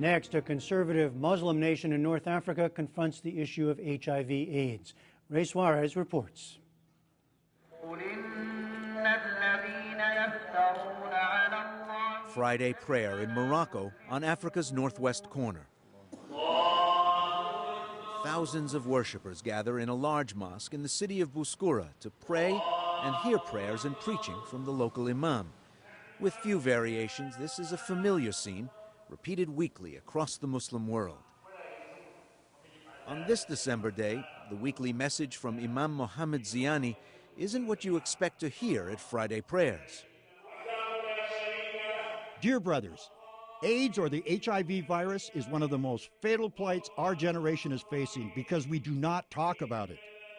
Next, a conservative Muslim nation in North Africa confronts the issue of HIV-Aids. Ray Suarez reports. Friday prayer in Morocco on Africa's northwest corner. Thousands of worshippers gather in a large mosque in the city of Bouskoura to pray and hear prayers and preaching from the local imam. With few variations, this is a familiar scene, repeated weekly across the Muslim world. On this December day, the weekly message from Imam Mohammed Ziani isn't what you expect to hear at Friday prayers. Dear brothers, AIDS, or the HIV virus, is one of the most fatal plights our generation is facing because we do not talk about it.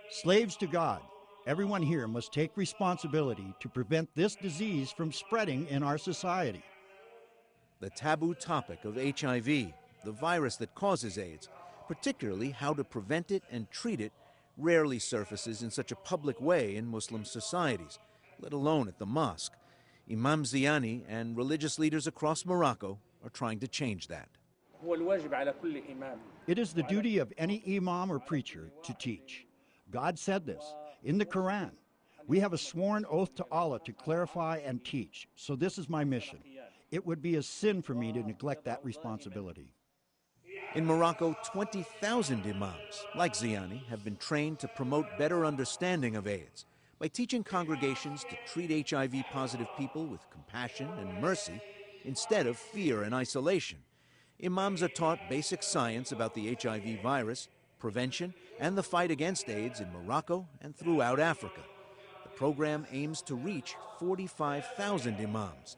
Slaves to God, everyone here must take responsibility to prevent this disease from spreading in our society. The taboo topic of HIV, the virus that causes AIDS, particularly how to prevent it and treat it, rarely surfaces in such a public way in Muslim societies, let alone at the mosque. Imam Ziani and religious leaders across Morocco are trying to change that. It is the duty of any imam or preacher to teach. God said this in the Quran. We have a sworn oath to Allah to clarify and teach, so this is my mission. It would be a sin for me to neglect that responsibility. In Morocco, 20,000 imams, like Ziani, have been trained to promote better understanding of AIDS by teaching congregations to treat HIV-positive people with compassion and mercy instead of fear and isolation. Imams are taught basic science about the HIV virus, prevention, and the fight against AIDS in Morocco and throughout Africa. The program aims to reach 45,000 imams.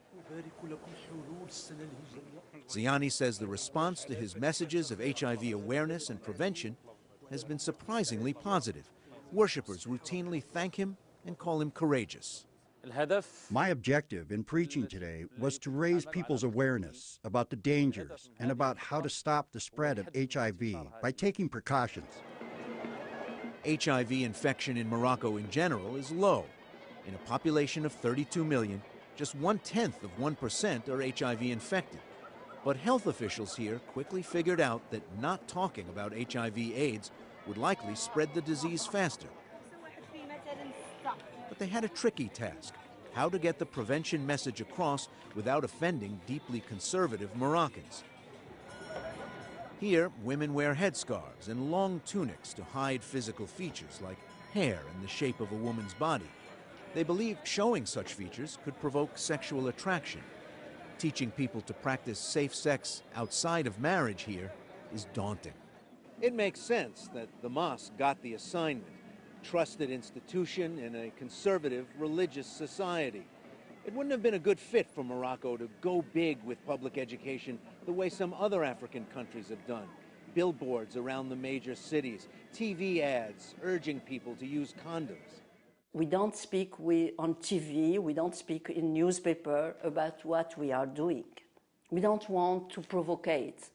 Ziani says the response to his messages of HIV awareness and prevention has been surprisingly positive. Worshippers routinely thank him and call him courageous. My objective in preaching today was to raise people's awareness about the dangers and about how to stop the spread of HIV by taking precautions. HIV infection in Morocco in general is low. In a population of 32 million, just 1/10 of 1% are HIV infected. But health officials here quickly figured out that not talking about HIV-Aids would likely spread the disease faster. But they had a tricky task: how to get the prevention message across without offending deeply conservative Moroccans. Here, women wear headscarves and long tunics to hide physical features like hair and the shape of a woman's body. They believe showing such features could provoke sexual attraction. Teaching people to practice safe sex outside of marriage here is daunting. It makes sense that the mosque got the assignment. Trusted institution in a conservative religious society. It wouldn't have been a good fit for Morocco to go big with public education the way some other African countries have done. Billboards around the major cities, TV ads urging people to use condoms. We don't speak on TV, we don't speak in newspaper about what we are doing. We don't want to provocate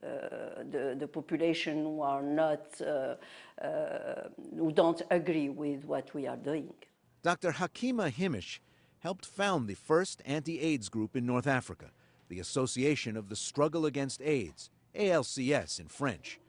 the population who are not, who don't agree with what we are doing. Dr. Hakima Himish helped found the first anti-AIDS group in North Africa, the Association of the Struggle Against AIDS, ALCS in French.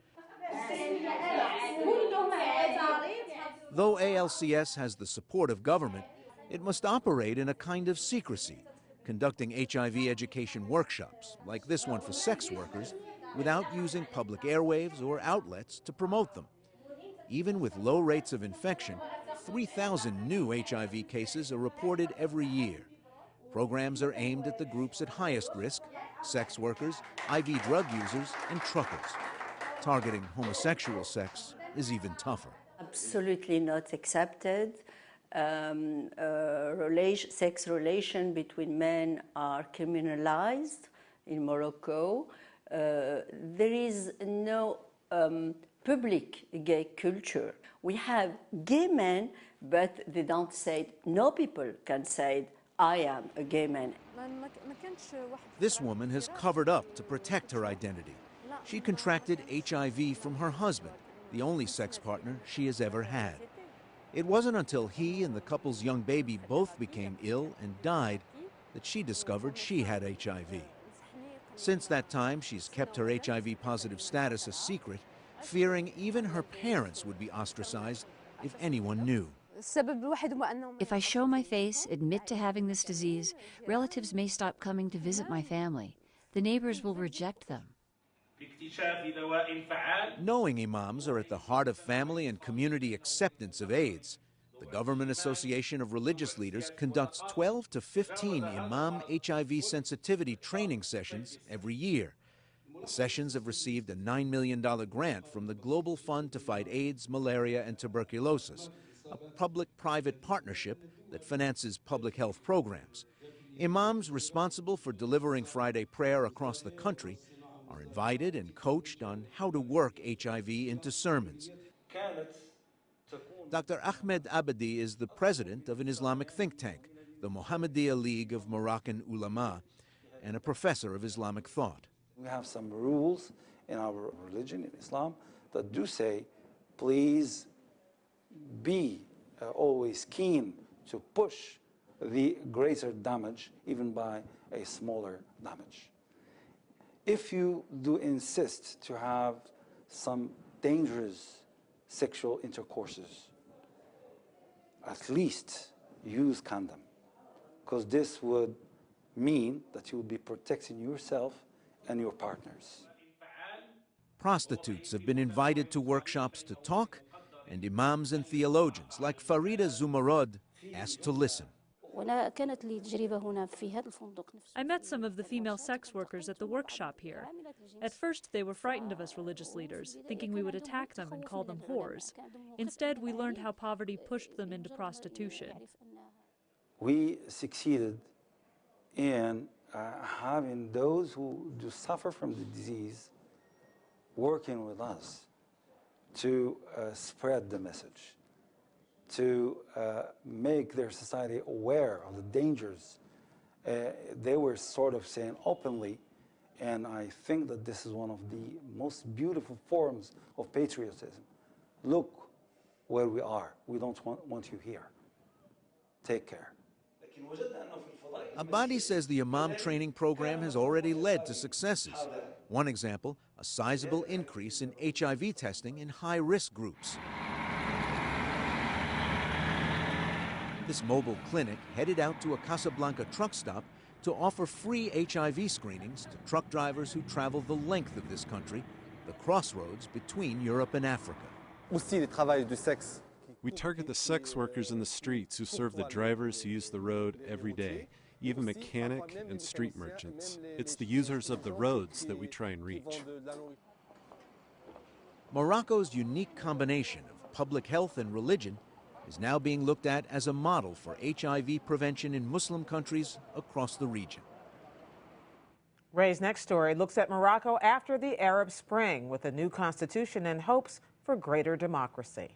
Though ALCS has the support of government, it must operate in a kind of secrecy, conducting HIV education workshops, like this one for sex workers, without using public airwaves or outlets to promote them. Even with low rates of infection, 3,000 new HIV cases are reported every year. Programs are aimed at the groups at highest risk: sex workers, IV drug users, and truckers. Targeting homosexual sex is even tougher. Absolutely not accepted. Sex relations between men are criminalized in Morocco. There is no public gay culture. We have gay men, but they don't say, no people can say, I am a gay man. This woman has covered up to protect her identity. She contracted HIV from her husband, the only sex partner she has ever had. It wasn't until he and the couple's young baby both became ill and died that she discovered she had HIV. Since that time, she's kept her HIV-positive status a secret, fearing even her parents would be ostracized if anyone knew. If I show my face, admit to having this disease, relatives may stop coming to visit my family. The neighbors will reject them. Knowing imams are at the heart of family and community acceptance of AIDS, the Government Association of Religious Leaders conducts 12 to 15 imam HIV sensitivity training sessions every year. The sessions have received a $9 million grant from the Global Fund to Fight AIDS, Malaria, and Tuberculosis, a public-private partnership that finances public health programs. Imams responsible for delivering Friday prayer across the country are invited and coached on how to work HIV into sermons. Dr. Ahmed Abadi is the president of an Islamic think tank, the Mohammedia League of Moroccan Ulama, and a professor of Islamic thought. We have some rules in our religion, in Islam, that do say, please be always keen to push the greater damage, even by a smaller damage. If you do insist to have some dangerous sexual intercourses, at least use condom, because this would mean that you would be protecting yourself and your partners. Prostitutes have been invited to workshops to talk, and imams and theologians like Farida Zumarod asked to listen. I met some of the female sex workers at the workshop here. At first, they were frightened of us religious leaders, thinking we would attack them and call them whores. Instead, we learned how poverty pushed them into prostitution. We succeeded in having those who do suffer from the disease working with us to spread the message, to make their society aware of the dangers. They were sort of saying openly, and I think that this is one of the most beautiful forms of patriotism. Look where we are. We don't want you here. Take care. Abadi says the imam training program has already led to successes. One example, a sizable increase in HIV testing in high-risk groups. This mobile clinic headed out to a Casablanca truck stop to offer free HIV screenings to truck drivers who travel the length of this country, the crossroads between Europe and Africa. We target the sex workers in the streets who serve the drivers who use the road every day, even mechanic and street merchants. It's the users of the roads that we try and reach. Morocco's unique combination of public health and religion is now being looked at as a model for HIV prevention in Muslim countries across the region. Ray's next story looks at Morocco after the Arab Spring with a new constitution and hopes for greater democracy.